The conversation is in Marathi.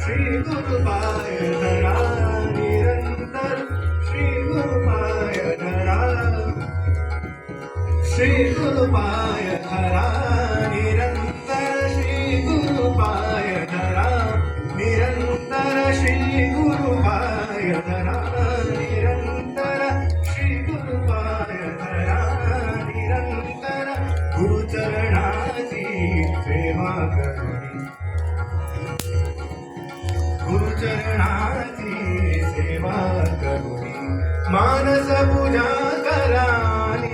श्री गुरुपाय धरा निरंतर, श्री गुरुपाय धरा, श्री गुरुपाय धरा निरंतर, श्री गुरुपाय धरा निरंतर, श्री गुरुपाय धरा निरंतर, श्री गुरुपाय धरा निरंतर, गुरुचरणाची सेवा करुणी, गुरुचरणाची सेवा करुणी, मानस पूजा करा